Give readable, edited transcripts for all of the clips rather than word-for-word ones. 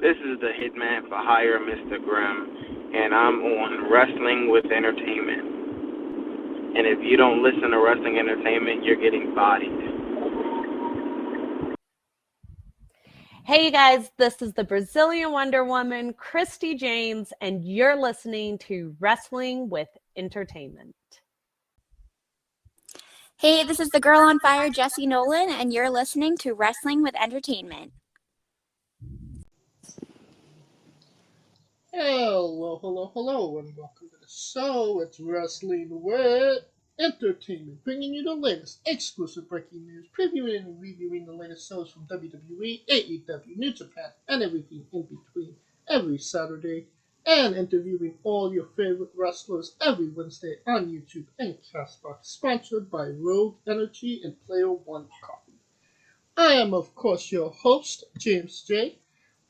This is the Hitman for Hire, Mr. Grimm, and I'm on Wrestling with Entertainment. And if you don't listen to Wrestling Entertainment, you're getting bodied. Hey, you guys, this is the Brazilian Wonder Woman, Christy James, and you're listening to Wrestling with Entertainment. Hey, this is the girl on fire, Jessie Nolan, and you're listening to Wrestling with Entertainment. Hello, and welcome to the show. It's Wrestling with Entertainment, bringing you the latest exclusive breaking news, previewing and reviewing the latest shows from WWE, AEW, New Japan, and everything in between every Saturday, and interviewing all your favorite wrestlers every Wednesday on YouTube and Castbox, sponsored by Rogue Energy and Player One Coffee. I am, of course, your host, James J.,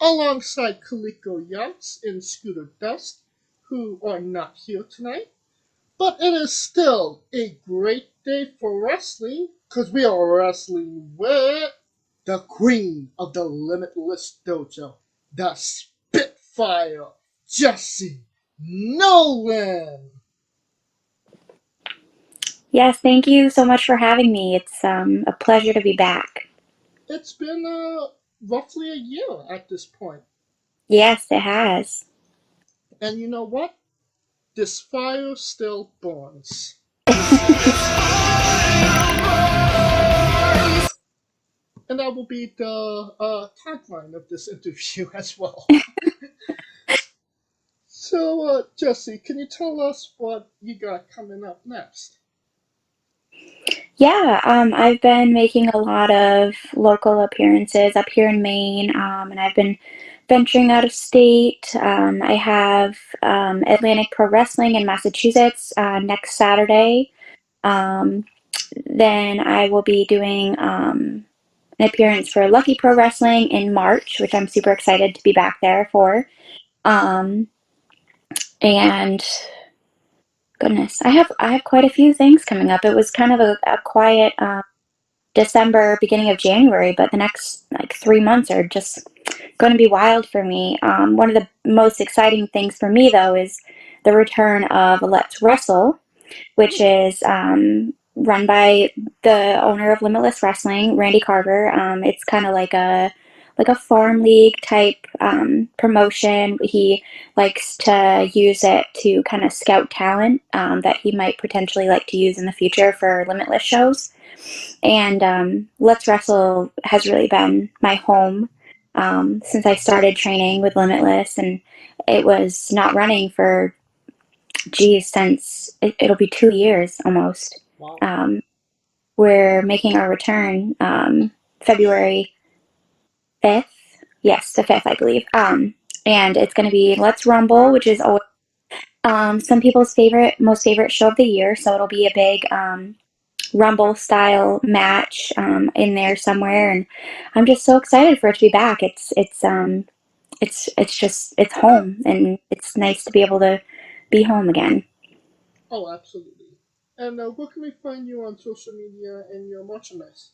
alongside Kaliko Yachts and Scooter Dust, who are not here tonight. But it is still a great day for wrestling, because we are wrestling with the queen of the Limitless Dojo, the Spitfire, Jessie Nolan. Yes, thank you so much for having me. It's a pleasure to be back. It's been roughly a year at this point. Yes, it has. And you know what? This fire still burns. And that will be the tagline of this interview as well. So, Jessie, can you tell us what you got coming up next? Yeah, I've been making a lot of local appearances up here in Maine, and I've been venturing out of state. I have Atlantic Pro Wrestling in Massachusetts next Saturday. Then I will be doing an appearance for Lucky Pro Wrestling in March, which I'm super excited to be back there for. And goodness, I have quite a few things coming up. It was kind of a quiet December, beginning of January, but the next 3 months are just going to be wild for me. One of the most exciting things for me, though, is the return of Let's Wrestle, which is run by the owner of Limitless Wrestling, Randy Carter. It's kind of like a farm league type promotion. He likes to use it to kind of scout talent that he might potentially like to use in the future for Limitless shows. And Let's Wrestle has really been my home since I started training with Limitless, and it was not running for, since it'll be 2 years almost. Wow. We're making our return February 5th. Yes, the 5th, I believe. And it's going to be Let's Rumble, which is always some people's most favorite show of the year. So it'll be a big Rumble style match in there somewhere, and I'm just so excited for it to be back. It's home, and it's nice to be able to be home again. Oh, absolutely. And where can we find you on social media and your merchandise?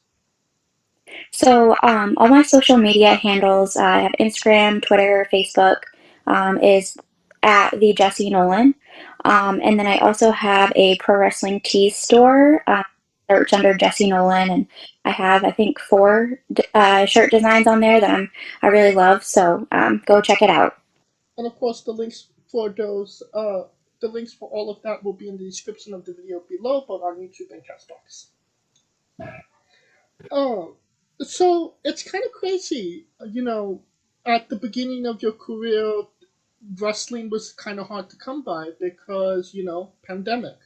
So all my social media handles, I have Instagram, Twitter, Facebook, is at the Jessie Nolan. And then I also have a pro wrestling tees store. Search under Jessie Nolan, and I have, I think, 4 shirt designs on there that I really love. So go check it out. And of course, the links for all of that will be in the description of the video below, both on YouTube and Castbox. So it's kind of crazy, at the beginning of your career, wrestling was kind of hard to come by because, pandemic.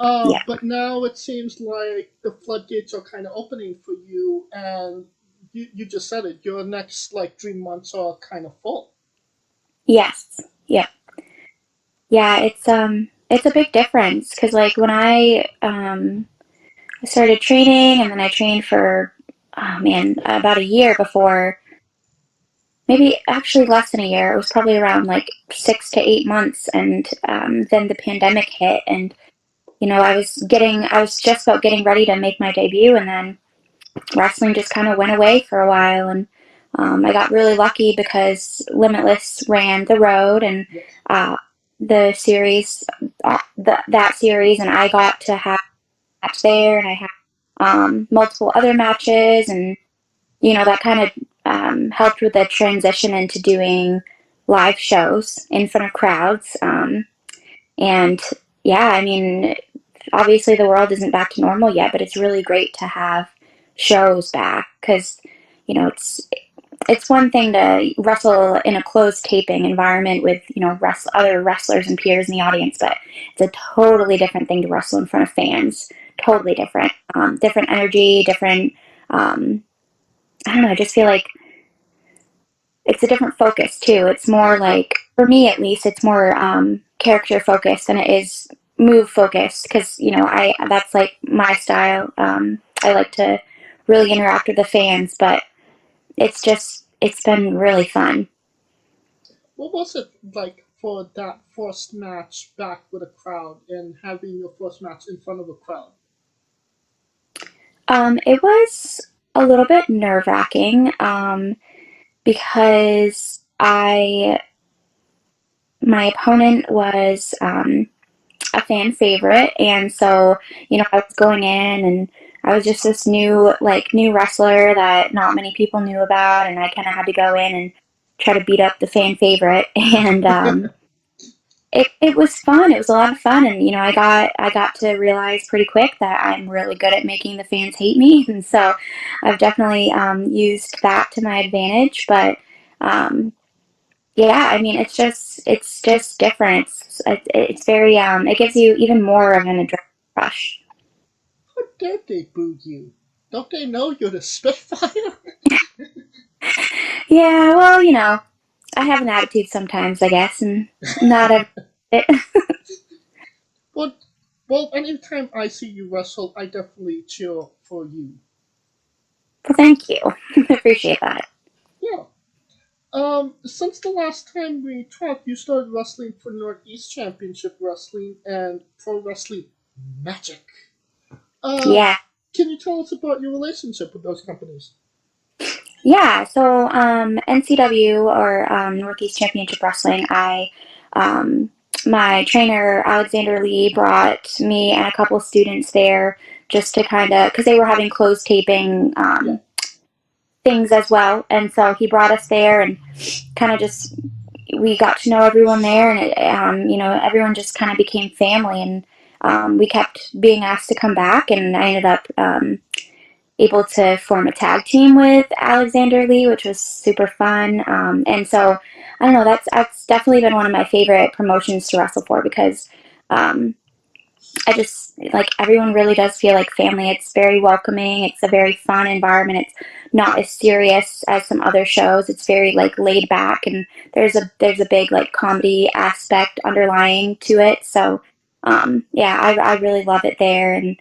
Yeah. But now it seems like the floodgates are kind of opening for you, and you just said it, your next 3 months are kind of full. Yes. Yeah. Yeah, it's a big difference because when I started training, and then I trained for about a year before, maybe actually less than a year. It was probably around 6 to 8 months, and then the pandemic hit, and I was just about getting ready to make my debut, and then wrestling just kind of went away for a while, and I got really lucky because Limitless ran the road and the series, that series, and I got to have a match there, and I had multiple other matches, and that kind of helped with the transition into doing live shows in front of crowds. And yeah, I mean, obviously the world isn't back to normal yet, but it's really great to have shows back because it's one thing to wrestle in a closed taping environment with other wrestlers and peers in the audience, but it's a totally different thing to wrestle in front of fans. Totally different, different energy, different. I don't know. I just feel like it's a different focus too. It's more like, for me at least, it's more character focused than it is move focused because I that's like my style. I like to really interact with the fans, but it's been really fun. What was it like for that first match back with a crowd and having your first match in front of a crowd? It was a little bit nerve wracking because my opponent was a fan favorite, and so I was going in and I was just this new wrestler that not many people knew about, and I kind of had to go in and try to beat up the fan favorite, and it was fun. It was a lot of fun, and I got to realize pretty quick that I'm really good at making the fans hate me, and so I've definitely used that to my advantage. But yeah, I mean, it's just different. It's very it gives you even more of an adrenaline rush. How dare they boo you? Don't they know you're the Spitfire? Yeah, well, I have an attitude sometimes, I guess, and not every it. But, well, anytime I see you wrestle, I definitely cheer for you. Well, thank you. I appreciate that. Yeah. Since the last time we talked, you started wrestling for Northeast Championship Wrestling and Pro Wrestling Magic. Uh, Yeah. can you tell us about your relationship with those companies? Yeah, so NCW, or Northeast Championship Wrestling, um, my trainer Alexander Lee brought me and a couple of students there just to kind of, because they were having closed taping things as well, and so he brought us there and kind of just we got to know everyone there, and everyone just kind of became family, and we kept being asked to come back, and I ended up able to form a tag team with Alexander Lee, which was super fun. And so I don't know, that's definitely been one of my favorite promotions to wrestle for because I just like everyone really does feel like family. It's very welcoming. It's a very fun environment. It's not as serious as some other shows. It's very like laid back, and there's a big like comedy aspect underlying to it. So yeah, I really love it there. And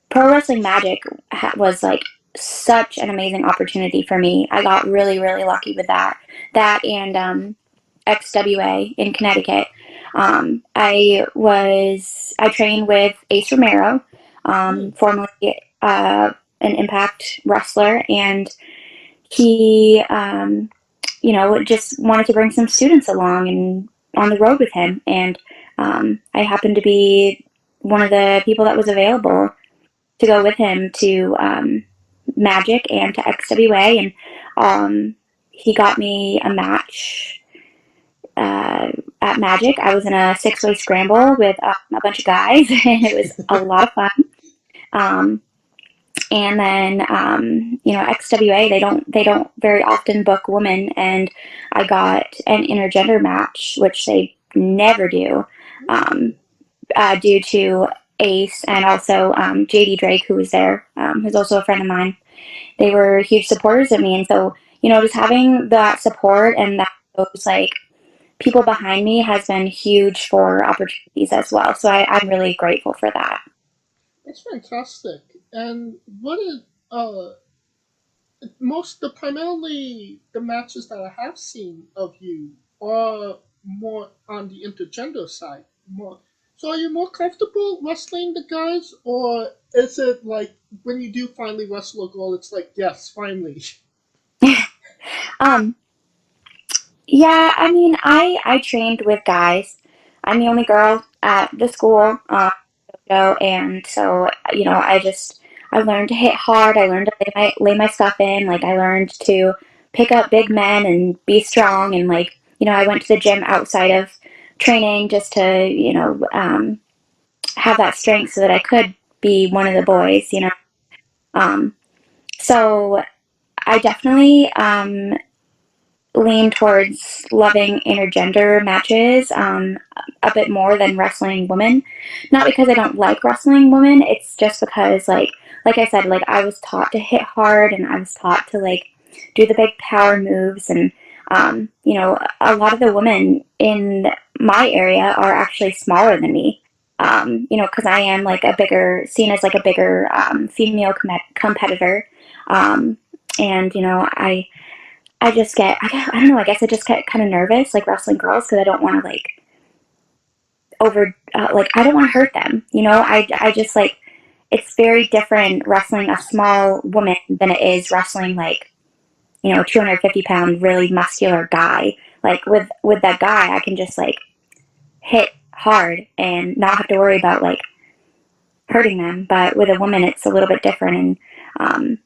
Pro Wrestling Magic was like such an amazing opportunity for me. I got really, really lucky with that. That and XWA in Connecticut. I trained with Ace Romero, formerly an Impact wrestler, and he, just wanted to bring some students along and on the road with him. And I happened to be one of the people that was available to go with him to Magic and to XWA, and he got me a match at Magic. I was in a 6-way scramble with a bunch of guys, and it was a lot of fun. And then XWA, they don't very often book women, and I got an intergender match, which they never do, due to Ace and also JD Drake, who was there, who's also a friend of mine. They were huge supporters of me, and so just having that support and that those like people behind me has been huge for opportunities as well. So I'm really grateful for that. That's fantastic. And what is primarily the matches that I have seen of you are more on the intergender side. More. So are you more comfortable wrestling the guys, or is it like when you do finally wrestle a girl, it's like yes, finally? Um, yeah, I mean, I trained with guys. I'm the only girl at the school, and so I learned to hit hard. I learned to lay my stuff in. Like I learned to pick up big men and be strong. And like I went to the gym outside of training just to have that strength so that I could be one of the boys. Um, so I definitely lean towards loving intergender matches a bit more than wrestling women. Not because I don't like wrestling women. It's just because like I said, like I was taught to hit hard and I was taught to like do the big power moves and a lot of the women in my area are actually smaller than me. Because I am like seen as like a bigger female competitor. And I just I don't know, I guess I just get kind of nervous, like, wrestling girls because I don't want to, like, I don't want to hurt them, I just, like, it's very different wrestling a small woman than it is wrestling, like, 250-pound, really muscular guy. Like, with that guy, I can just, like, hit hard and not have to worry about, like, hurting them. But with a woman, it's a little bit different. And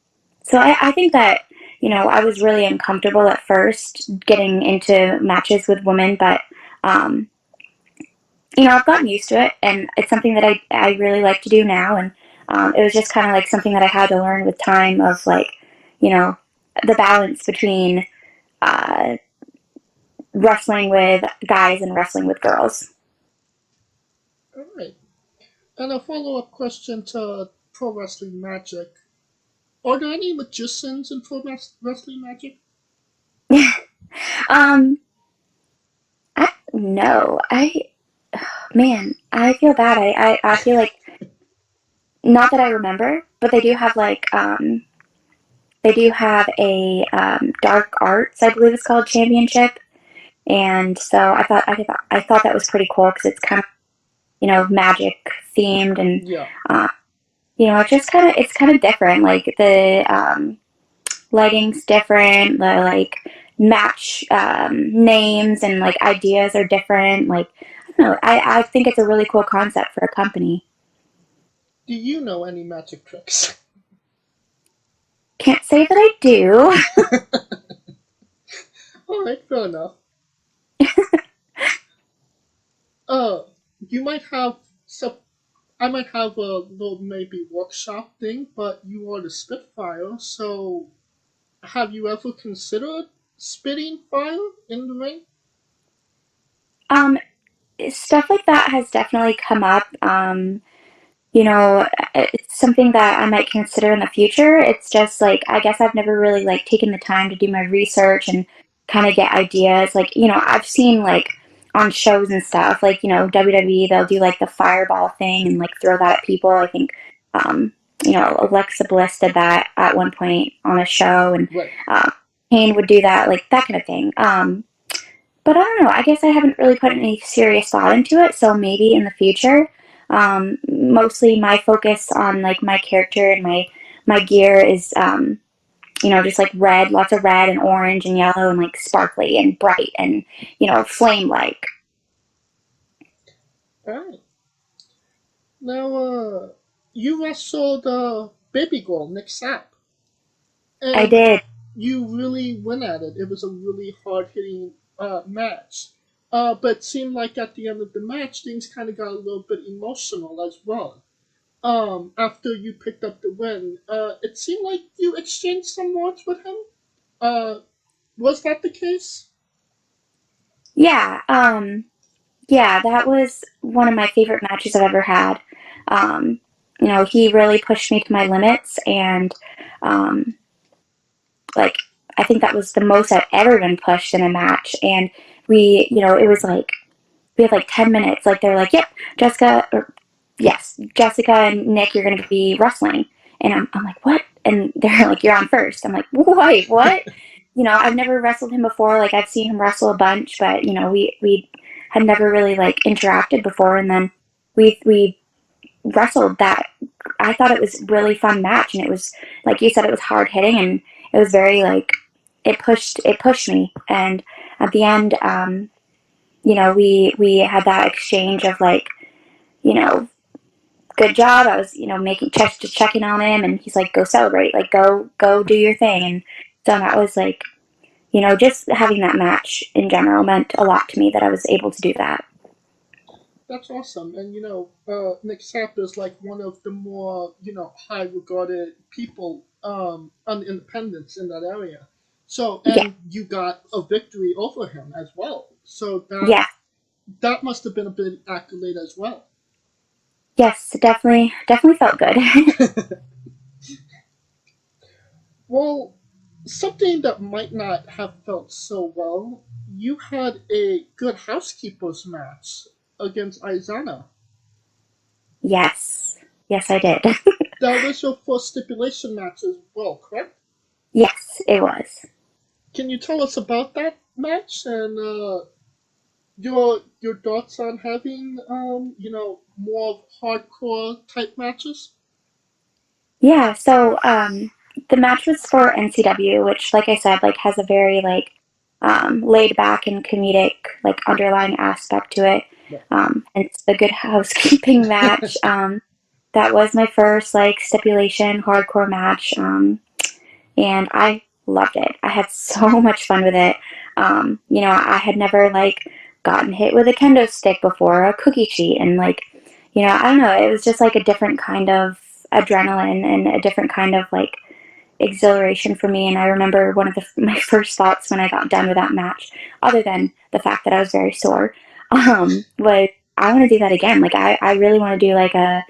so I think that, I was really uncomfortable at first getting into matches with women, but, I've gotten used to it, and it's something that I really like to do now. And it was just kind of like something that I had to learn with time of, like, the balance between wrestling with guys and wrestling with girls. All right. And a follow-up question to Pro Wrestling Magic. Are there any magicians in Pro Wrestling Magic? No, man, I feel bad. I feel like, not that I remember, but they do have a dark arts, I believe it's called, championship, and so I thought that was pretty cool because it's kind of magic themed, and Yeah. it's kind of different. Like the lighting's different, the like match names and like ideas are different. Like I don't know, I think it's a really cool concept for a company. Do you know any magic tricks? Can't say that I do. All right, fair enough. You might have I might have a little maybe workshop thing, but you are the Spitfire, so have you ever considered spitting fire in the ring? Um, Stuff like that has definitely come up. It's something that I might consider in the future. It's just like I guess I've never really like taken the time to do my research and kind of get ideas. Like, I've seen like on shows and stuff, like, WWE, they'll do like the fireball thing and like throw that at people. I think Alexa Bliss did that at one point on a show, and Right. Kane would do that, like that kind of thing. But I don't know. I guess I haven't really put any serious thought into it. So maybe in the future, mostly my focus on like my character and my gear is, just like red, lots of red and orange and yellow and like sparkly and bright and flame like. Alright. Now, you wrestled Baby Girl, Nick Sapp. And I did. you really went at it. It was a really hard-hitting match. But it seemed like at the end of the match, things kind of got a little bit emotional as well. After you picked up the win, it seemed like you exchanged some words with him. Was that the case? Yeah. Yeah, that was one of my favorite matches I've ever had. He really pushed me to my limits, and like I think that was the most I've ever been pushed in a match. And it was like we had like 10 minutes. Like they're like, "Yep, Jessica and Nick, you're going to be wrestling." And I'm like, "What?" And they're like, "You're on first." I'm like, "Wait, what?" I've never wrestled him before. Like I've seen him wrestle a bunch, but we had never really like interacted before. And then we wrestled that. I thought it was a really fun match, and it was like you said, it was hard hitting, and it was very like pushed me. And at the end, you know, we had that exchange of like, you know, good job. I was, you know, just checking on him, and he's like, go celebrate, like go do your thing. And so that was like, you know, just having that match in general meant a lot to me that I was able to do that. That's awesome. And you know, Nick Stapp is like one of the more, you know, high regarded people on independence in that area. So, Yeah, and you got a victory over him as well. So yeah, that must have been a big accolade as well. yes, definitely felt good. Well, something that might not have felt so well, you had a good housekeepers match against Aizana. Yes, yes, I did. That was your first stipulation match as well, correct? Yes, it was. Can you tell us about that match and your thoughts on having you know, more hardcore type matches? Yeah, so the match was for NCW, which, like I said, like has a very like laid back and comedic like underlying aspect to it. And it's a good housekeeping match. That was my first like stipulation hardcore match, and I loved it. I had so much fun with it. You know, I had never like gotten hit with a kendo stick before, a cookie sheet, and like, you know, I don't know. It was just like a different kind of adrenaline and a different kind of like exhilaration for me. And I remember one of my first thoughts when I got done with that match, other than the fact that I was very sore, was I want to do that again. Like I really want to do like an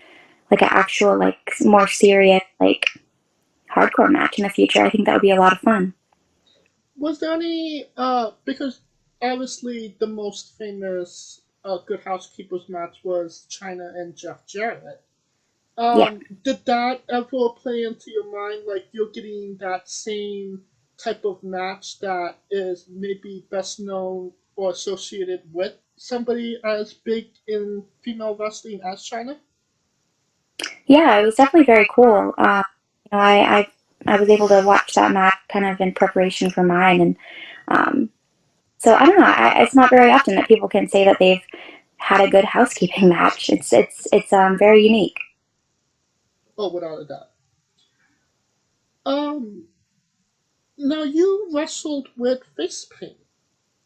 actual like more serious like hardcore match in the future. I think that would be a lot of fun. Was there any because obviously the most famous Good Housekeepers match was China and Jeff Jarrett. Yeah. Did that ever play into your mind, like you're getting that same type of match that is maybe best known or associated with somebody as big in female wrestling as China? Yeah, it was definitely very cool. You know, I was able to watch that match kind of in preparation for mine, and um, so I don't know. It's not very often that people can say that they've had a good housekeeping match. It's very unique. Oh, without a doubt. Um, Now you wrestled with face paint,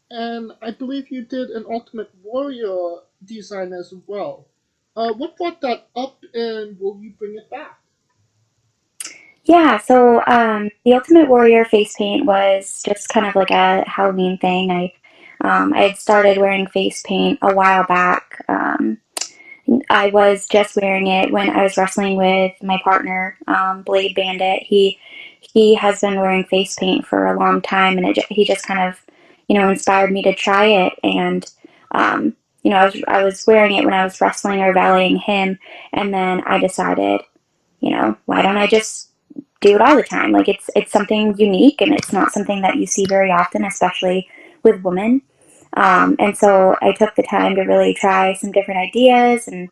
and I believe you did an Ultimate Warrior design as well. What brought that up, and will you bring it back? Yeah, so the Ultimate Warrior face paint was just kind of like a Halloween thing. I had started wearing face paint a while back. I was just wearing it when I was wrestling with my partner, Blade Bandit. He has been wearing face paint for a long time, and he just kind of, you know, inspired me to try it. And you know, I was wearing it when I was wrestling or valeting him, and then I decided, you know, why don't I just do it all the time? Like it's something unique, and it's not something that you see very often, especially with women. And so I took the time to really try some different ideas and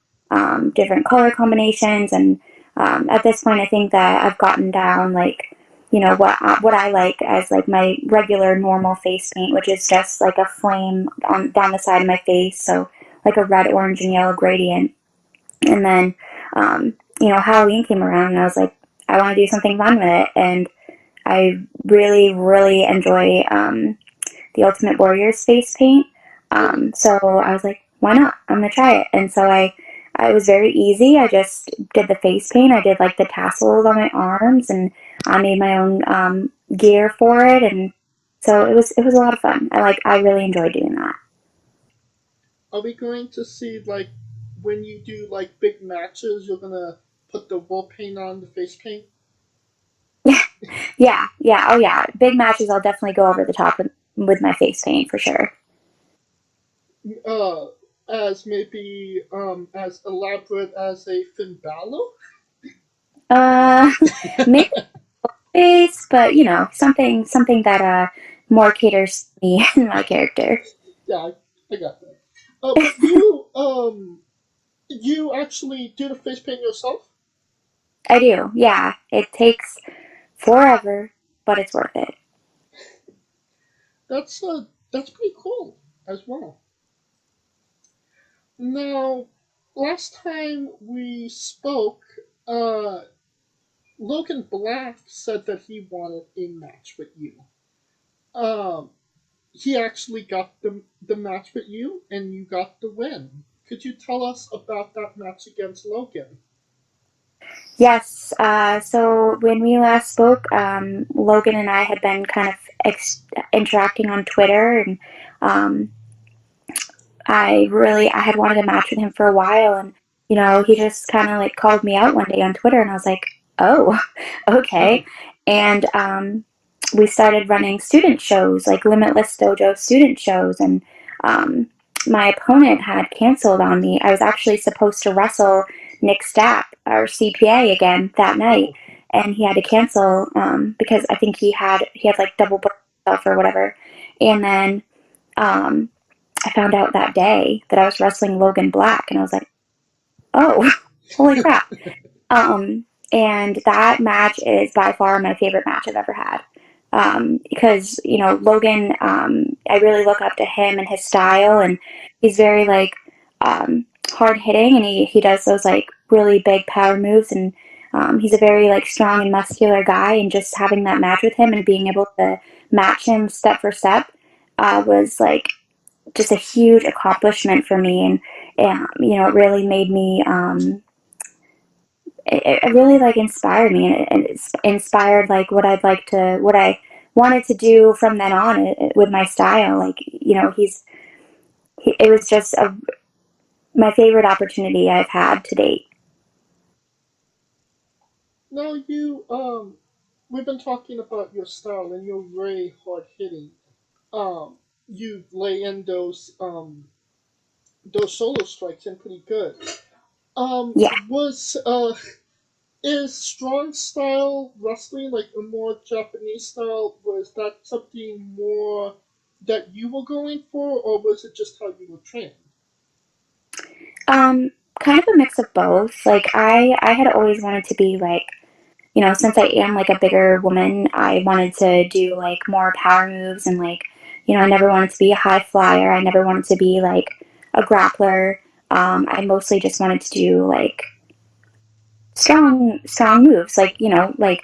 different color combinations. And at this point, I think that I've gotten down like, you know, what I like as like my regular normal face paint, which is just like a flame on down the side of my face, so like a red, orange, and yellow gradient. And then, you know, Halloween came around, and I was like, I want to do something fun with it, and I really, really enjoy the Ultimate Warrior's face paint. So I was like, why not? I'm gonna try it. And so I was very easy. I just did the face paint. I did like the tassels on my arms, and I made my own gear for it. And so it was a lot of fun. I really enjoyed doing that. Are we going to see, like, when you do like big matches, you're gonna put the war paint on the face paint? Yeah, yeah, oh yeah. Big matches, I'll definitely go over the top with my face paint for sure. Uh, as maybe as elaborate as a Finn Balor? Uh, maybe face, but you know, something that more caters to me and my character. Yeah, I got that. But you actually do the face paint yourself? I do, yeah. It takes forever, but it's worth it. that's pretty cool as well. Now, last time we spoke, uh, Logan Black said that he wanted a match with you. Um, he actually got the match with you, and you got the win. Could you tell us about that match against Logan? Yes. So when we last spoke, Logan and I had been kind of interacting on Twitter, and um, I had wanted a match with him for a while, and he just kind of like called me out one day on Twitter, and I was like, oh, okay. And we started running student shows, like Limitless Dojo student shows, and um, my opponent had canceled on me. I was actually supposed to wrestle Nick Stapp, our CPA, again that night, and he had to cancel because I think he had like double booked himself or whatever, and then. I found out that day that I was wrestling Logan Black, and I was like, oh, holy crap. And that match is by far my favorite match I've ever had. Because, Logan, I really look up to him and his style, and he's very, like, hard hitting, and he does those, like, really big power moves, and he's a very, like, strong and muscular guy, and just having that match with him and being able to match him step for step was, like, just a huge accomplishment for me, and it really made me it really like inspired me, and it inspired like what I wanted to do from then on with my style. Like it was just my favorite opportunity I've had to date. Now we've been talking about your style, and you're very hard hitting. You lay in those solo strikes in pretty good. Yeah. Was Is strong style wrestling like a more Japanese style? Was that something more that you were going for, or was it just how you were trained? Kind of a mix of both. Like I had always wanted to be like, since I am like a bigger woman, I wanted to do like more power moves, and like, I never wanted to be a high flyer. I never wanted to be like a grappler. I mostly just wanted to do like strong moves, like, like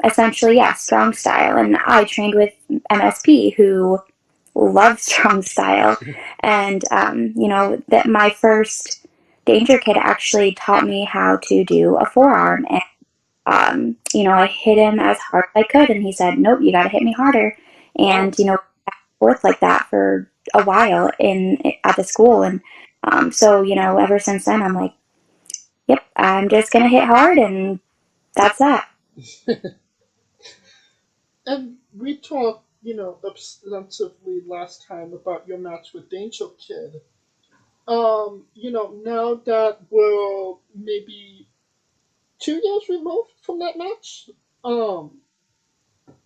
essentially, yeah, strong style. And I trained with MSP, who loves strong style. And, that my first Danger Kid actually taught me how to do a forearm. And, I hit him as hard as I could. And he said, nope, you got to hit me harder. And, forth like that for a while at the school. And so, ever since then, I'm like, yep, I'm just going to hit hard. And that's that. And we talked, extensively last time about your match with Danger Kid. Now that we're maybe 2 years removed from that match, um,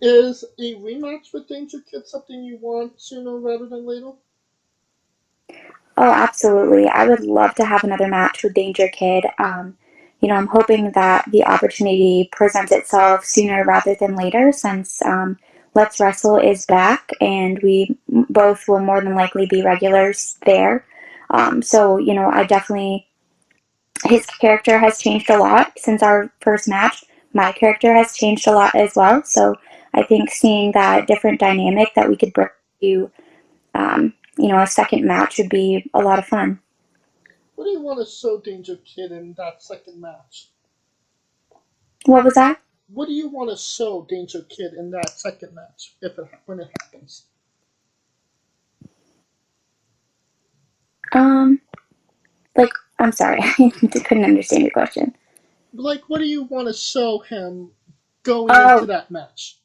is a rematch with Danger Kid something you want sooner rather than later? Oh, absolutely. I would love to have another match with Danger Kid. I'm hoping that the opportunity presents itself sooner rather than later, since Let's Wrestle is back, and we both will more than likely be regulars there. So, I definitely, his character has changed a lot since our first match. My character has changed a lot as well. So I think seeing that different dynamic that we could bring to a second match would be a lot of fun. What do you want to show Danger Kid in that second match? What was that? What do you want to show Danger Kid in that second match when it happens? Like, I'm sorry, I couldn't understand your question. Like, what do you want to show him going into Oh, that match?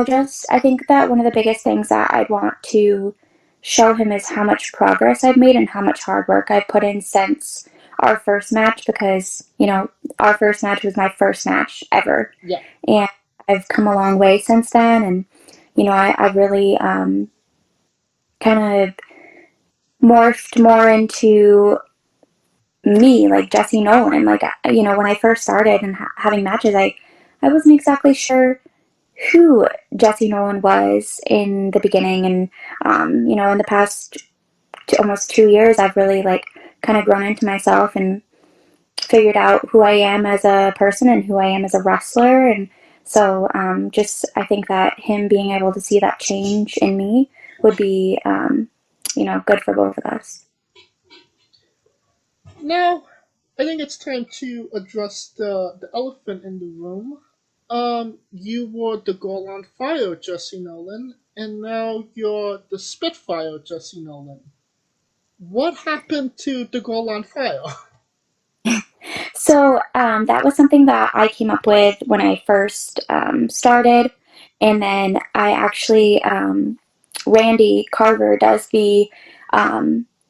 just I think that one of the biggest things that I'd want to show him is how much progress I've made and how much hard work I've put in since our first match, because, our first match was my first match ever. Yeah. And I've come a long way since then, and, I really kind of morphed more into me, like Jessie Nolan. Like, when I first started and having matches, I wasn't exactly sure who Jessie Nolan was in the beginning. And, in the past almost 2 years, I've really like kind of grown into myself and figured out who I am as a person and who I am as a wrestler. And so I think that him being able to see that change in me would be, good for both of us. Now, I think it's time to address the elephant in the room. You were the Girl on Fire, Jessie Nolan, and now you're the Spitfire, Jessie Nolan. What happened to the Girl on Fire? So that was something that I came up with when I first started. And then I actually, Randy Carver does the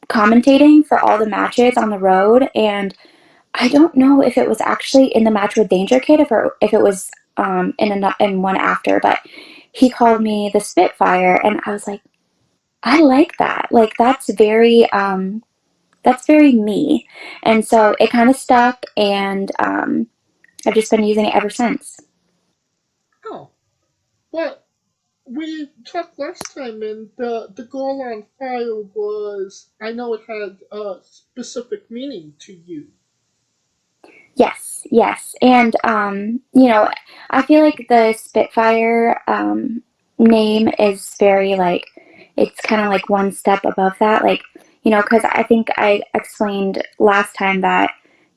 commentating for all the matches on the road. And I don't know if it was actually in the match with Danger Kid, if it was in one after, but he called me the Spitfire. And I was like, I like that. Like, that's very me. And so it kind of stuck, and I've just been using it ever since. Oh, well, we talked last time, and the Girl on Fire was, I know it had a specific meaning to you. Yes. And, I feel like the Spitfire name is very, like, it's kind of like one step above that. Like, because I think I explained last time that,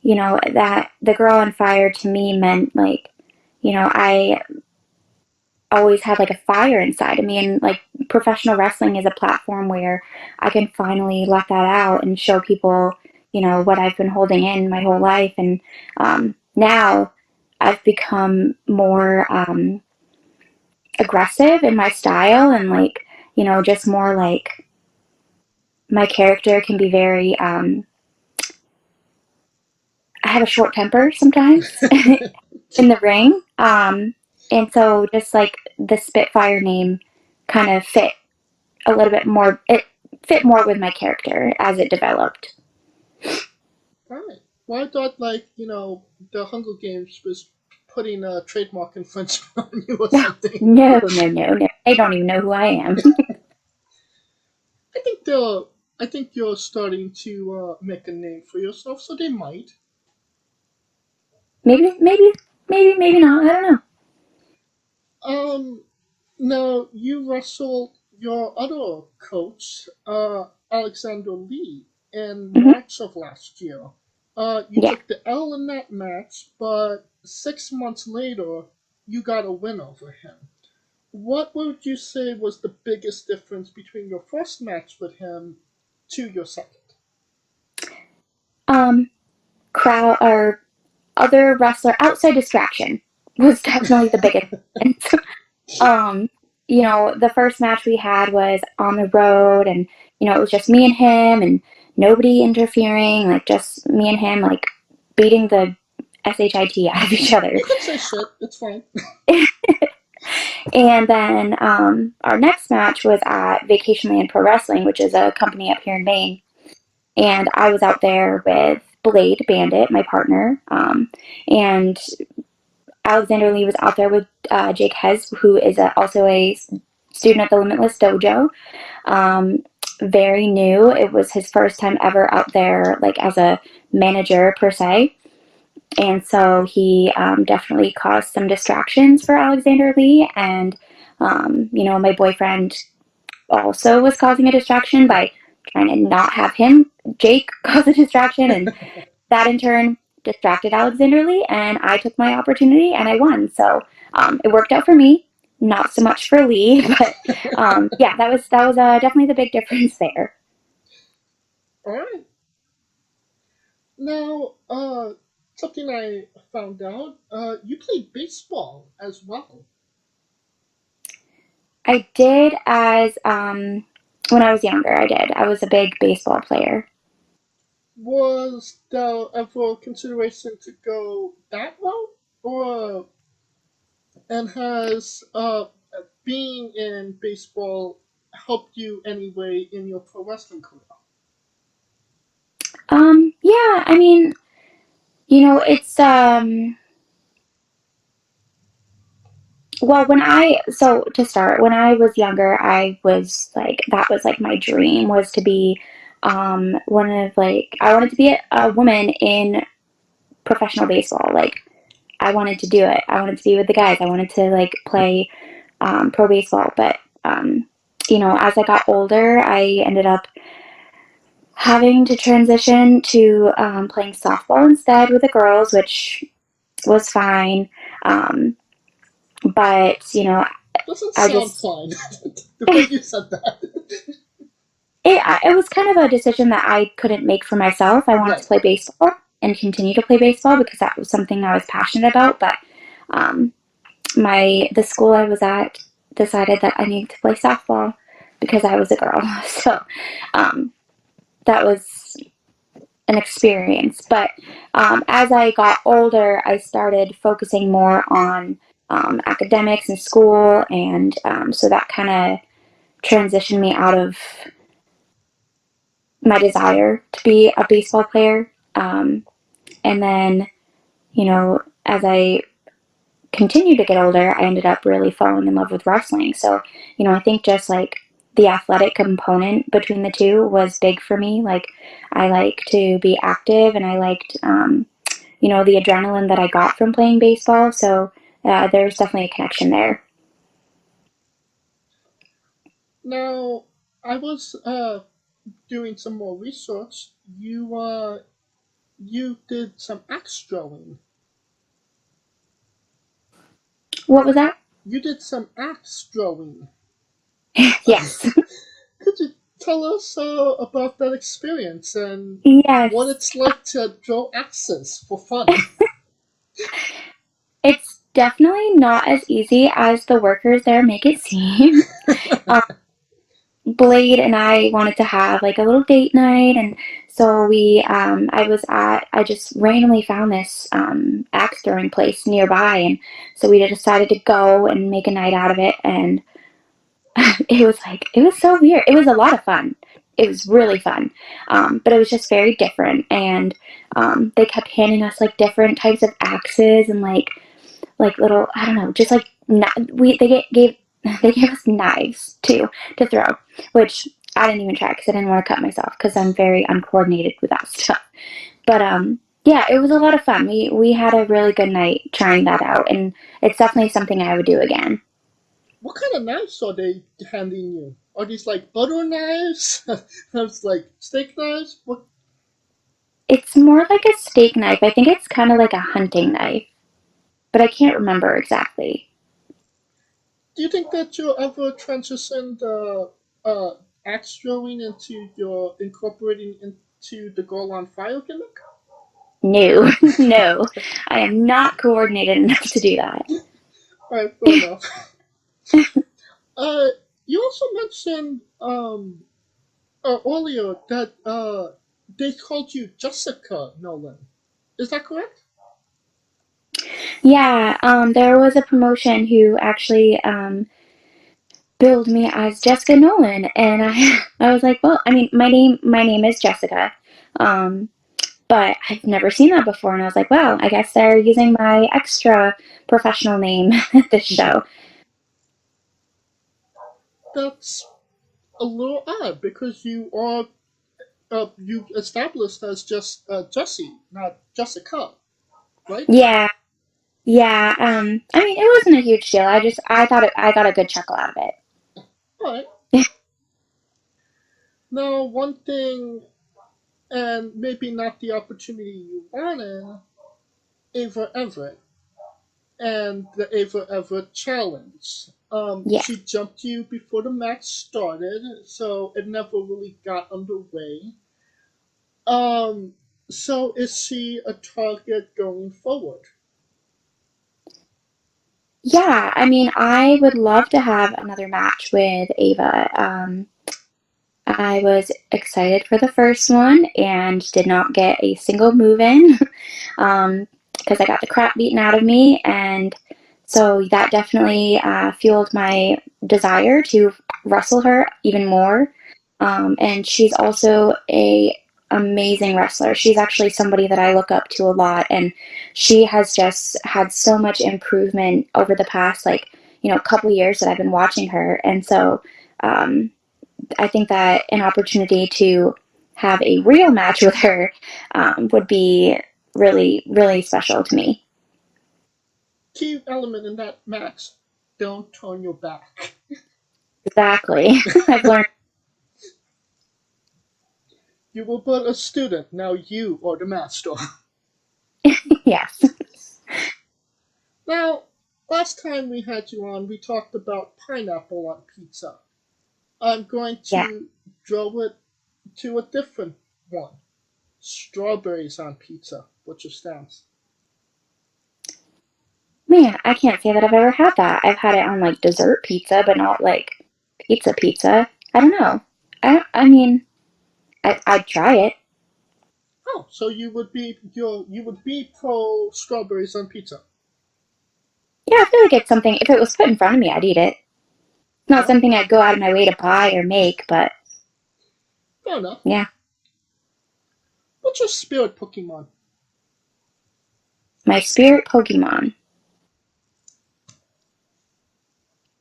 that the Girl on Fire to me meant, like, I always had like a fire inside of me, and like professional wrestling is a platform where I can finally let that out and show people what I've been holding in my whole life. And now I've become more aggressive in my style, and like just more like my character can be very I have a short temper sometimes in the ring. And so just like the Spitfire name kind of fit a little bit more, it fit more with my character as it developed. Alright. Well, I thought, like, the Hunger Games was putting a trademark infringement on you or something. No. They don't even know who I am. I think they're. I think you're starting to make a name for yourself, so they might. maybe not. I don't know. Um, Now you wrestled your other coach, Alexander Lee, in Hmm. March of last year. You Yeah. took the L in that match, but 6 months later, you got a win over him. What would you say was the biggest difference between your first match with him to your second? Um, Crowd or other wrestler outside distraction was definitely the biggest difference. um, the first match we had was on the road, and it was just me and him, and nobody interfering, like just me and him, like beating the shit out of each other. You could say shit, it's fine. And then our next match was at Vacation Land Pro Wrestling, which is a company up here in Maine. And I was out there with Blade Bandit, my partner, and Alexander Lee was out there with Jake Hez, who is also a student at the Limitless dojo. Um, Very new. It was his first time ever out there, like as a manager per se. And so he definitely caused some distractions for Alexander Lee. And, my boyfriend also was causing a distraction by trying to not have him, Jake, cause a distraction. And that in turn distracted Alexander Lee. And I took my opportunity and I won. So it worked out for me. Not so much for Lee, but yeah, that was definitely the big difference there. Alright. Now, something I found out, you played baseball as well. I did as when I was younger. I did. I was a big baseball player. Was there ever consideration to go that route? Or, and has being in baseball helped you anyway in your pro wrestling career? Yeah, I mean, it's Well, to start, when I was younger, I was like, that was like my dream was to be I wanted to be a woman in professional baseball. Like, I wanted to do it. I wanted to be with the guys. I wanted to like play pro baseball. But, as I got older, I ended up having to transition to playing softball instead with the girls, which was fine. But, Doesn't I sound just, fine. The way you said that. it was kind of a decision that I couldn't make for myself. I wanted Right. to play baseball and continue to play baseball because that was something I was passionate about. But um, the school I was at decided that I needed to play softball because I was a girl. So that was an experience. But as I got older, I started focusing more on academics and school, and so that kind of transitioned me out of my desire to be a baseball player. And then, as I continued to get older, I ended up really falling in love with wrestling. So, I think just like the athletic component between the two was big for me. Like, I like to be active, and I liked, the adrenaline that I got from playing baseball. So, there's definitely a connection there. Now, I was doing some more research. You did some axe drawing. What was that? You did some axe drawing. Yes. Could you tell us about that experience and what Yes. it's like to draw axes for fun? It's definitely not as easy as the workers there make it seem. Um, Blade and I wanted to have like a little date night, and so I just randomly found this axe throwing place nearby, and so we decided to go and make a night out of it, and it was so weird. It was a lot of fun. It was really fun, but it was just very different, and they kept handing us like different types of axes and like little, I don't know, just like gave they gave us knives too to throw, which I didn't even try because I didn't want to cut myself because I'm very uncoordinated with that stuff. But yeah, it was a lot of fun. We had a really good night trying that out, and it's definitely something I would do again. What kind of knives are they handing you? Are these like butter knives? Those like steak knives? What? It's more like a steak knife. I think it's kind of like a hunting knife, but I can't remember exactly. Do you think that you'll ever transition the axe throwing into your incorporating into the girl on fire gimmick? No, no, I am not coordinated enough to do that. Alright, fair enough. Uh, you also mentioned earlier that they called you Jessica Nolan. Is that correct? Yeah, there was a promotion who actually billed me as Jessica Nolan, and I was like, well, I mean, my name is Jessica, um, but I've never seen that before, and I was like, well, I guess they're using my extra professional name at this show. That's a little odd because you established as just Jessie, not Jessica, right? Yeah, yeah. I mean, it wasn't a huge deal. I got a good chuckle out of it. Alright. Now, one thing, and maybe not the opportunity you wanted, Ava Everett and the Ava Everett Challenge. Yeah. She jumped you before the match started, so it never really got underway. Um, so is she a target going forward? Yeah, I mean, I would love to have another match with Ava. I was excited for the first one and did not get a single move in because I got the crap beaten out of me. And so that definitely fueled my desire to wrestle her even more. And she's also a amazing wrestler. She's actually somebody that I look up to a lot, and she has just had so much improvement over the past, like, a couple years that I've been watching her. And so I think that an opportunity to have a real match with her would be really, really special to me. Key element in that match: don't turn your back. Exactly. I've learned. You were but a student, now you are the master. Yes. Now, last time we had you on, we talked about pineapple on pizza. I'm going Yeah. to draw it to a different one. Strawberries on pizza. What's your stance? Man, I can't say that I've ever had that. I've had it on like dessert pizza, but not like pizza. I don't know. I mean, I'd try it. Oh, so you would be pro strawberries on pizza? Yeah, I feel like it's something, if it was put in front of me, I'd eat it. It's not Well, something I'd go out of my way to buy or make, but fair enough. yeah. What's your spirit Pokemon? My spirit Pokemon.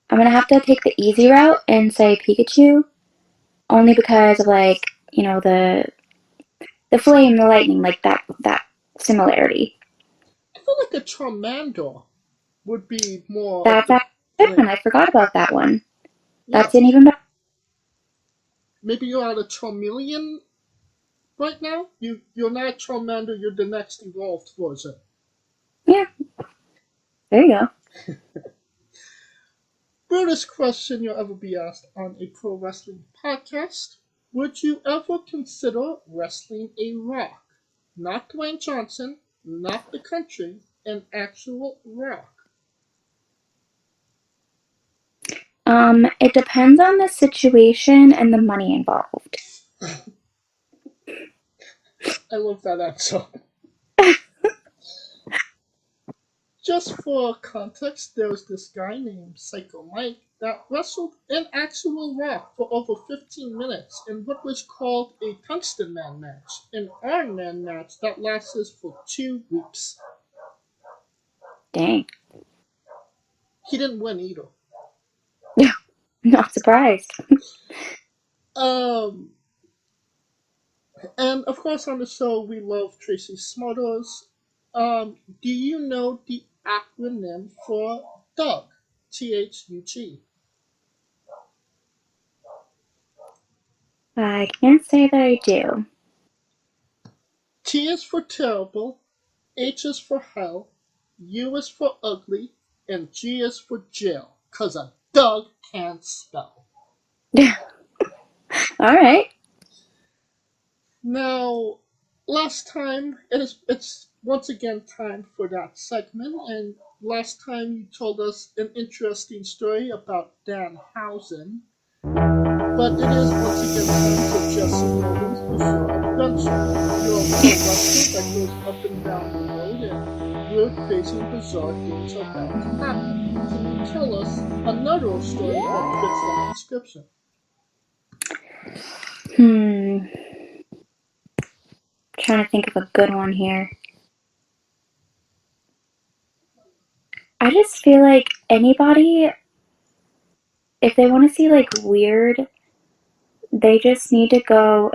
I'm gonna have to take the easy route and say Pikachu, only because of like, the flame, the lightning, like that similarity. I feel like a Charmander would be more of That's the a good flame. one. I forgot about that one. Yeah, That's an even better. maybe you're at a Charmeleon right now. You're not Charmander. You're the next evolved version. Yeah, there you go. Weirdest question you'll ever be asked on a pro wrestling podcast. Would you ever consider wrestling a Rock? Not Dwayne Johnson, not the country, an actual Rock. It depends on the situation and the money involved. I love that answer. Just for context, there was this guy named Psycho Mike that wrestled an actual Rock for over 15 minutes in what was called a Tungsten Man match, an Iron Man match that lasted for 2 weeks. Dang. He didn't win either. Not surprised. Um, and of course, on the show, we love Tracy Smothers. Do you know the acronym for Doug? THUG. I can't say that I do. T is for terrible, H is for hell, U is for ugly, and G is for jail. 'Cause a Doug can't spell. All right. Now, last time, it's once again time for that segment, and last time you told us an interesting story about Danhausen, but it is once again time for Jessie Nolan's Bizarre Adventure. You're a wrestler that goes up and down the road, and weird, crazy, and bizarre things are bound to happen. Can you tell us another story that fits that description? Trying to think of a good one here. I just feel like anybody, if they want to see like weird, they just need to go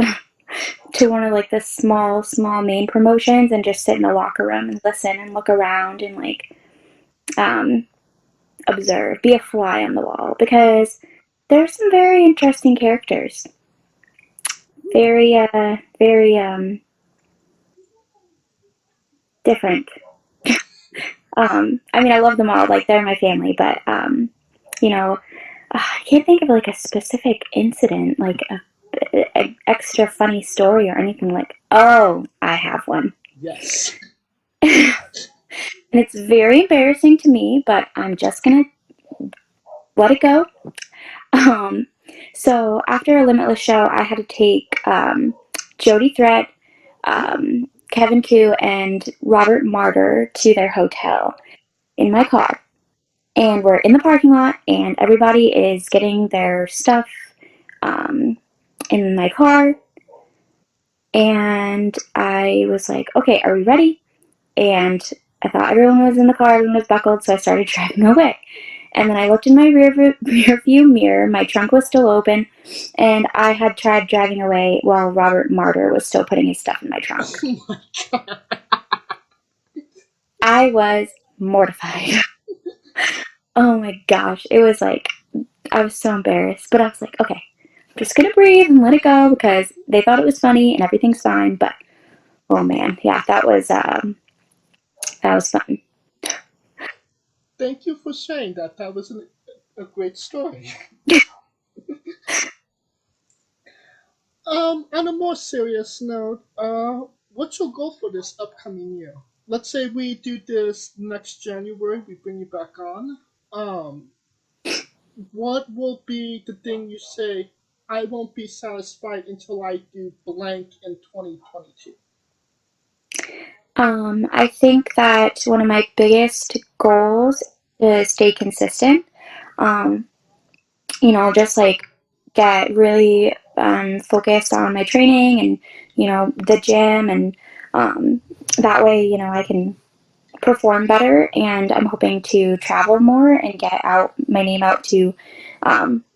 to one of like the small main promotions and just sit in a locker room and listen and look around and like observe, be a fly on the wall, because there's some very interesting characters. Very different. I mean, I love them all, like they're my family, but I can't think of like a specific incident, like a extra funny story or anything. Like, oh, I have one. Yes. And it's very embarrassing to me, but I'm just gonna let it go. So after a Limitless show, I had to take Jody Threat, Kevin Koo, and Robert Martyr to their hotel in my car. And we're in the parking lot, and everybody is getting their stuff in my car. And I was like, okay, are we ready? And I thought everyone was in the car, everyone was buckled, so I started driving away. And then I looked in my rear view mirror. My trunk was still open, and I had tried driving away while Robert Martyr was still putting his stuff in my trunk. Oh my god. I was mortified. Oh my gosh. It was like, I was so embarrassed. But I was like, okay, I'm just going to breathe and let it go because they thought it was funny and everything's fine. But, oh man, yeah, that was fun. Thank you for sharing that. That was a great story. On a more serious note, what's your goal for this upcoming year? Let's say we do this next January, we bring you back on. Um, what will be the thing you say, I won't be satisfied until I do blank in 2022? I think that one of my biggest goals is to stay consistent. Um, just like get really focused on my training and, the gym, and that way, I can perform better. And I'm hoping to travel more and get out my name out to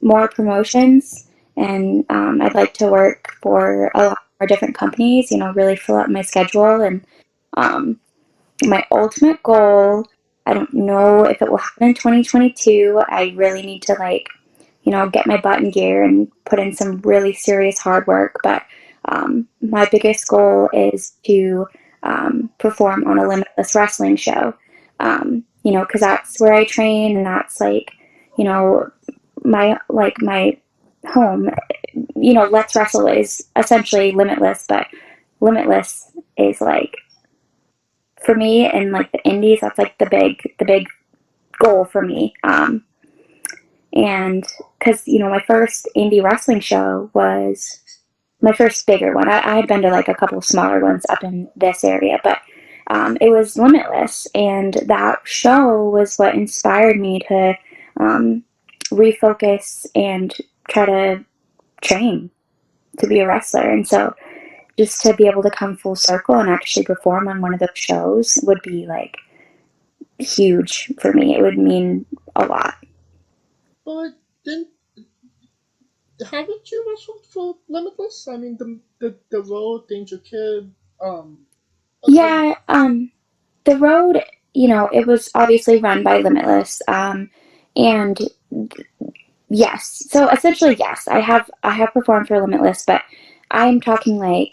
more promotions. And I'd like to work for a lot more different companies, really fill out my schedule. And um, my ultimate goal, I don't know if it will happen in 2022. I really need to get my butt in gear and put in some really serious hard work. But my biggest goal is to perform on a Limitless wrestling show. Because that's where I train, and that's my home. Let's Wrestle is essentially Limitless, but Limitless is for me, and the indies, that's the big goal for me. And because my first indie wrestling show was my first bigger one. I had been to a couple smaller ones up in this area, but it was Limitless, and that show was what inspired me to refocus and try to train to be a wrestler. And so just to be able to come full circle and actually perform on one of those shows would be huge for me. It would mean a lot. But then, haven't you wrestled for Limitless? I mean, the Road, Danger Kid, Yeah, the road, it was obviously run by Limitless. And yes, so essentially, yes, I have performed for Limitless, but I'm talking the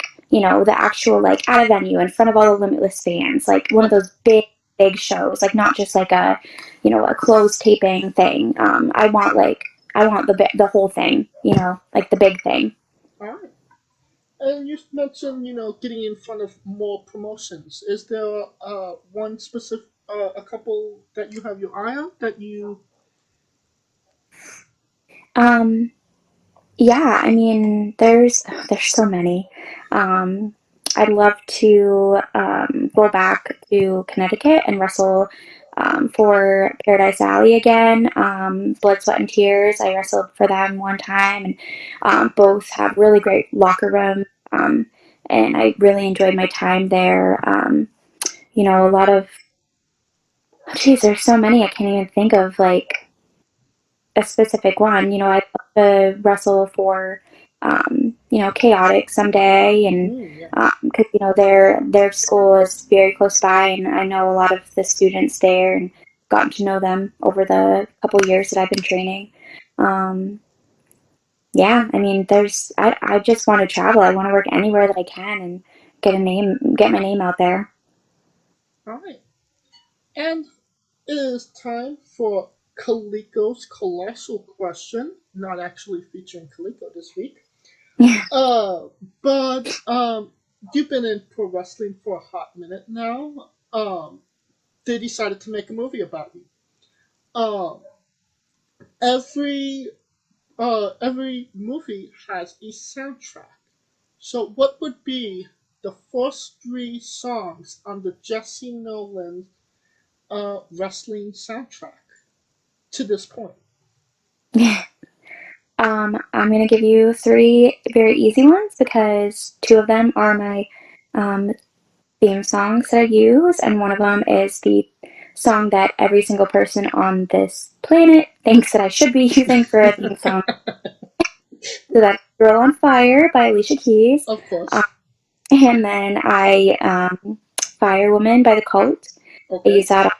actual at a venue in front of all the Limitless fans, one of those big shows, not just a closed taping thing. I want the whole thing, the big thing. alright. And you mentioned, getting in front of more promotions. Is there one specific, a couple that you have your eye on that you? Um, yeah, I mean, there's so many. I'd love to go back to Connecticut and wrestle for Paradise Alley again. Blood, Sweat, and Tears. I wrestled for them one time, and both have really great locker room. And I really enjoyed my time there. A lot of, geez, there's so many I can't even think of a specific one. I'd love to wrestle for, Chaotic someday, and Yeah. because their school is very close by, and I know a lot of the students there, and gotten to know them over the couple years that I've been training. Yeah, I mean, I just want to travel. I want to work anywhere that I can and get my name out there. All right. And it is time for Kaliko's colossal question. Not actually featuring Kaliko this week. But you've been in pro wrestling for a hot minute now. They decided to make a movie about you. Um, every every movie has a soundtrack. So, what would be the first three songs on the Jessie Nolan wrestling soundtrack to this point? I'm gonna give you three very easy ones because two of them are my theme songs that I use, and one of them is the song that every single person on this planet thinks that I should be using for a theme song. So that's Girl on Fire by Alicia Keys. Of course. And then Firewoman by The Cult. Okay. I use that,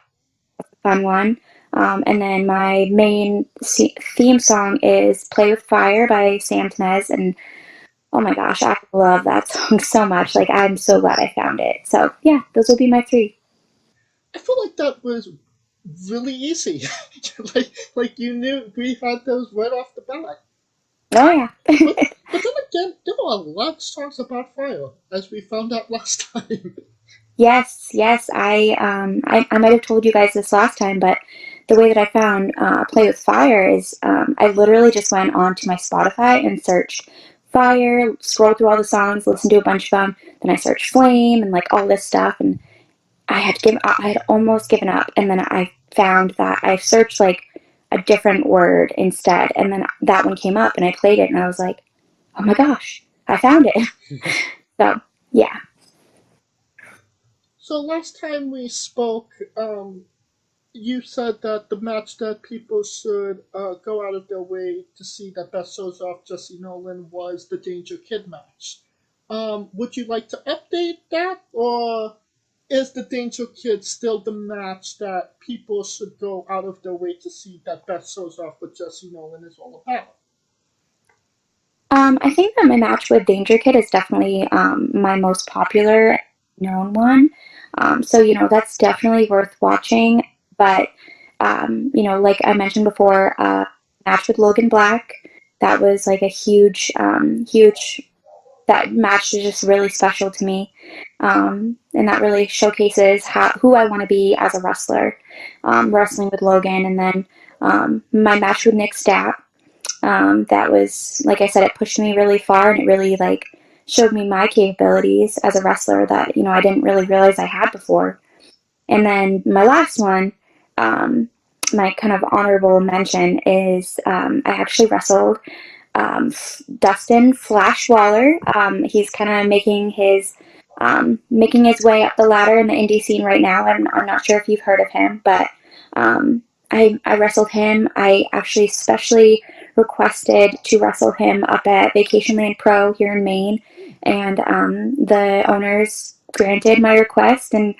a fun one. And then my main theme song is Play with Fire by Sam Tenez. And oh my gosh, I love that song so much. Like, I'm so glad I found it. So yeah, those will be my 3. I feel like that was really easy. like you knew we had those right off the bat. Oh yeah. But then again, there were a lot of songs about fire, as we found out last time. Yes. I might have told you guys this last time, but the way that I found Play with Fire is I literally just went onto my Spotify and searched Fire, scrolled through all the songs, listened to a bunch of them, then I searched Flame and like all this stuff, and I had almost given up, and then I found that I searched like a different word instead, and then that one came up, and I played it, and I was like, oh my gosh, I found it. So yeah. So last time we spoke, you said that the match that people should go out of their way to see that best shows off Jessie Nolan was the Danger Kid match. Would you like to update that, or is the Danger Kid still the match that people should go out of their way to see that best shows off what Jessie Nolan is all about? I think that my match with Danger Kid is definitely my most popular known one. So, that's definitely worth watching. But, like I mentioned before, match with Logan Black, that was like a huge, that match is just really special to me. And that really showcases who I want to be as a wrestler, wrestling with Logan. And then my match with Nick Stapp. That was, like I said, it pushed me really far, and it really like showed me my capabilities as a wrestler that I didn't really realize I had before. And then my last one, my kind of honorable mention is I actually wrestled Dustin Flash Waller. He's kind of making his way up the ladder in the indie scene right now. I'm not sure if you've heard of him, but I wrestled him. I actually specially requested to wrestle him up at Vacation Land Pro here in Maine, and the owners granted my request, and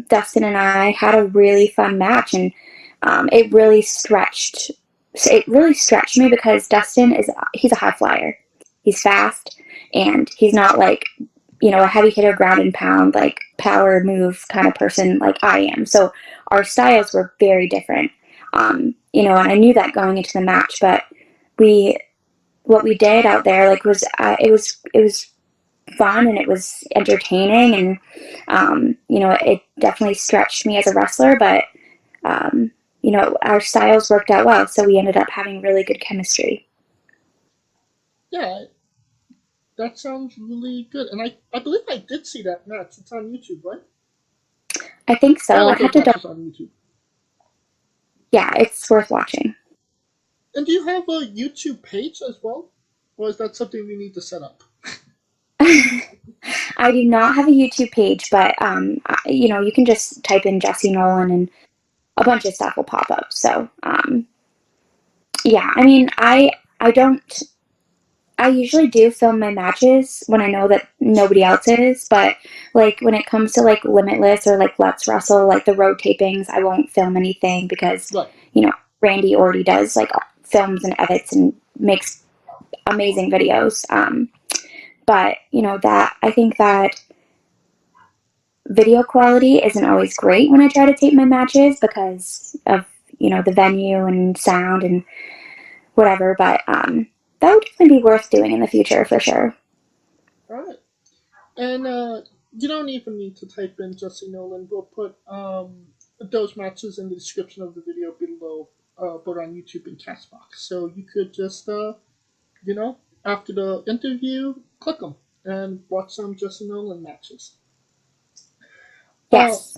Dustin and I had a really fun match, and it really stretched me because he's a high flyer. He's fast, and he's not like a heavy hitter, ground and pound, like power move kind of person like I am. So our styles were very different. And I knew that going into the match, but what we did out there, like, was it was fun, and it was entertaining, and it definitely stretched me as a wrestler, but our styles worked out well, so we ended up having really good chemistry. Yeah, that sounds really good, and I believe I did see that match. It's on YouTube, right? I think so. All I of have those to matches on YouTube. Yeah, it's worth watching. And do you have a YouTube page as well, or is that something we need to set up? I do not have a YouTube page, but you can just type in Jessie Nolan, and a bunch of stuff will pop up. So yeah, I mean, I usually do film my matches when I know that nobody else is, but like when it comes to like Limitless or like Let's Wrestle, like the road tapings, I won't film anything because Right. Randy already does like films and edits and makes amazing videos. But that I think that video quality isn't always great when I try to tape my matches because of the venue and sound and whatever. But that would definitely be worth doing in the future for sure. All right. And you don't even need to type in Jessie Nolan. We'll put those matches in the description of the video below, both on YouTube and Castbox. So you could just, after the interview, click them and watch some Jessie Nolan matches. Yes.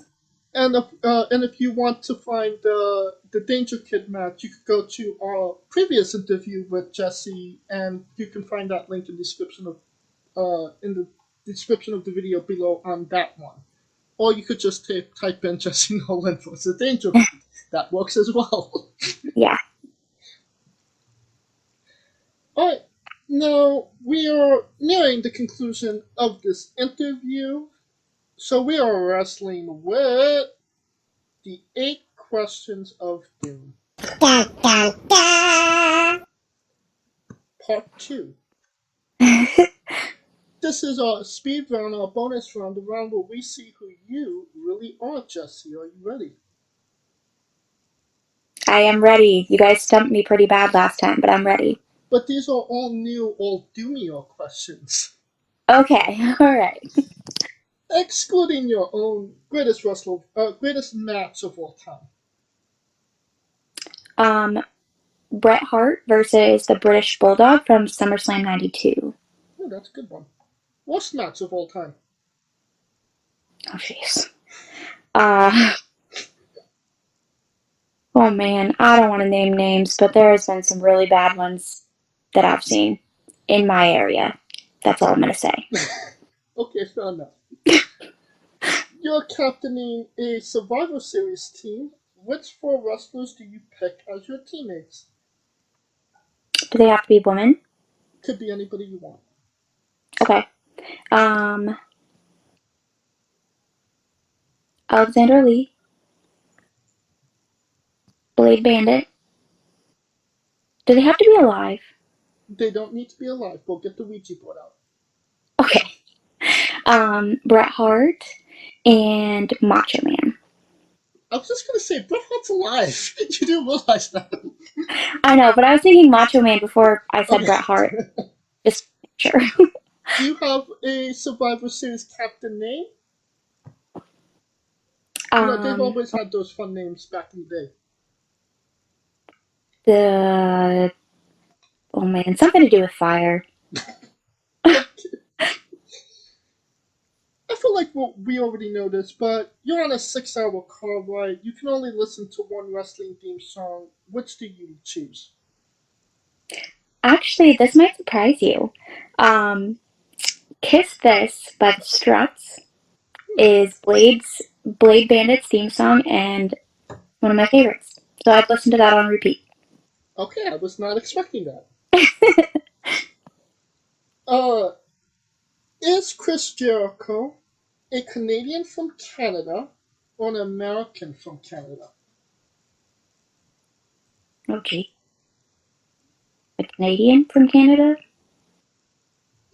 And if you want to find the Danger Kid match, you could go to our previous interview with Jessie, and you can find that link in the description of the video below on that one. Or you could just type in Jessie Nolan versus Danger Queen. That works as well. Yeah. Alright, now we are nearing the conclusion of this interview. So we are wrestling with the 8 questions of doom. Part 2. This is our speed round, our bonus round, the round where we see who you really are, Jessie. Are you ready? I am ready. You guys stumped me pretty bad last time, but I'm ready. But these are all new, all doomier questions. Okay, alright. Excluding your own greatest match of all time. Bret Hart versus the British Bulldog from SummerSlam 92. Oh, that's a good one. Worst match of all time. Oh, jeez. Oh, man. I don't want to name names, but there has been some really bad ones that I've seen in my area. That's all I'm going to say. Okay, fair enough. You're captaining a Survivor Series team. Which 4 wrestlers do you pick as your teammates? Do they have to be women? Could be anybody you want. Okay. Alexander Lee. Blade Bandit. Do they have to be alive? They don't need to be alive. We'll get the Ouija board out. Okay. Bret Hart and Macho Man. I was just going to say, Bret Hart's alive. You do realize that. I know, but I was thinking Macho Man before I said Okay. Bret Hart. Just sure. Do you have a Survivor Series captain name? They've always had those fun names back in the day. Oh man, something to do with fire. I feel like we already know this, but you're on a 6-hour car ride. You can only listen to one wrestling theme song. Which do you choose? Actually, this might surprise you. Kiss This by the Struts is Blade Bandit's theme song and one of my favorites. So I've listened to that on repeat. Okay, I was not expecting that. Is Chris Jericho a Canadian from Canada or an American from Canada? Okay. A Canadian from Canada?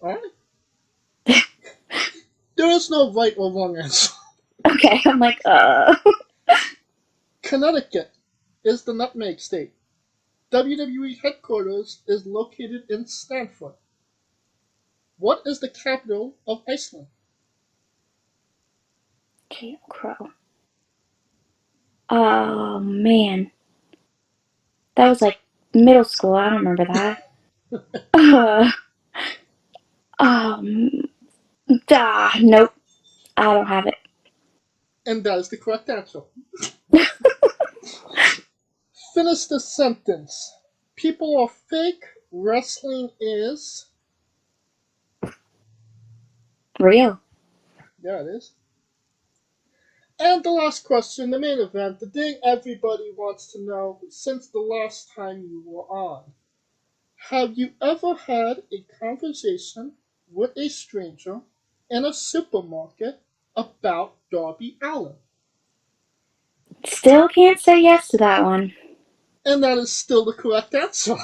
Alright. There is no right or wrong answer. Okay, I'm like, Connecticut is the nutmeg state. WWE headquarters is located in Stamford. What is the capital of Iceland? Jim Crow. Oh, man. That was like middle school. I don't remember that. Nope. I don't have it. And that is the correct answer. Finish the sentence. People are fake. Wrestling is... Real. Yeah, it is. And the last question, the main event, the thing everybody wants to know since the last time you were on. Have you ever had a conversation with a stranger in a supermarket about Darby Allin? Still can't say yes to that one. And that is still the correct answer.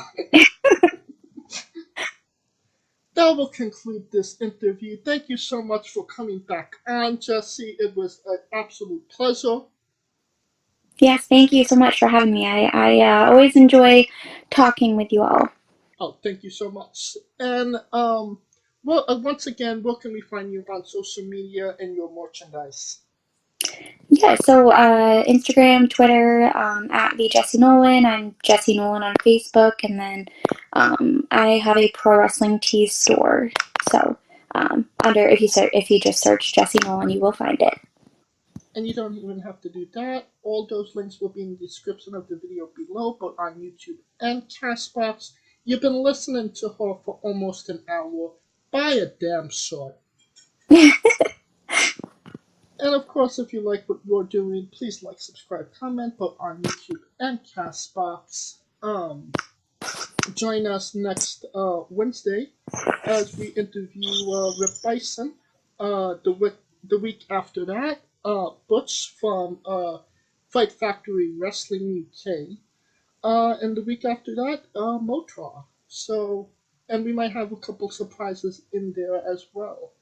That will conclude this interview. Thank you so much for coming back on, Jessie. It was an absolute pleasure. Yes, thank you so much for having me. I always enjoy talking with you all. Oh, thank you so much. And once again, where can we find you on social media and your merchandise? Yeah, so Instagram, Twitter, at the Jessie Nolan. I'm Jessie Nolan on Facebook, and then I have a pro wrestling tees store. So if you just search Jessie Nolan, you will find it. And you don't even have to do that. All those links will be in the description of the video below, both on YouTube and Castbox. You've been listening to her for almost an hour. Buy a damn short. And And of course, if you like what we're doing, please like, subscribe, comment both on YouTube and Castbox. Join us next Wednesday as we interview Rip Bison. The week after that, Butch from Fight Factory Wrestling UK. And the week after that, Motra. So, and we might have a couple surprises in there as well.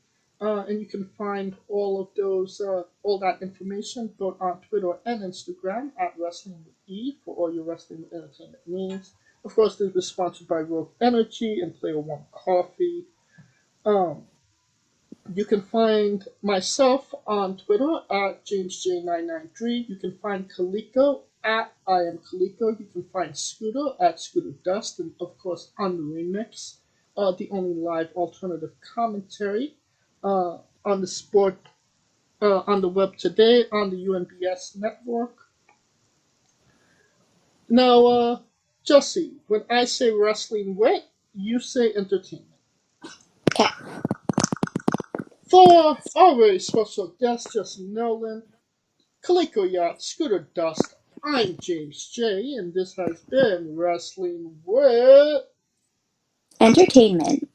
And you can find all of those, all that information both on Twitter and Instagram at Wrestling with E for all your wrestling entertainment needs. Of course, this is sponsored by Rogue Energy and Player One Coffee. You can find myself on Twitter at JamesJ993. You can find Kaliko at I am Kaliko. You can find Scooter at Scooter Dust, and of course on the Remix, the only live alternative commentary on the sport on the web today on the UNBS network. Now, Jessie, when I say wrestling wit, you say entertainment. Okay. For our very special guest, Jessie Nolan, Kaliko Yacht, Scooter Dust, I'm James J, and this has been Wrestling with Entertainment.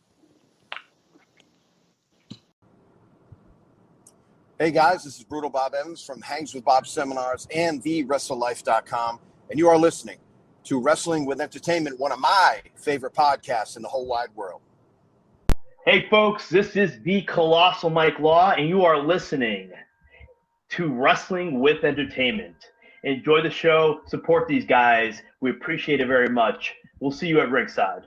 Hey guys, this is Brutal Bob Evans from Hangs with Bob Seminars and TheWrestleLife.com, and you are listening to Wrestling with Entertainment, one of my favorite podcasts in the whole wide world. Hey folks, this is the Colossal Mike Law, and you are listening to Wrestling with Entertainment. Enjoy the show, support these guys. We appreciate it very much. We'll see you at ringside.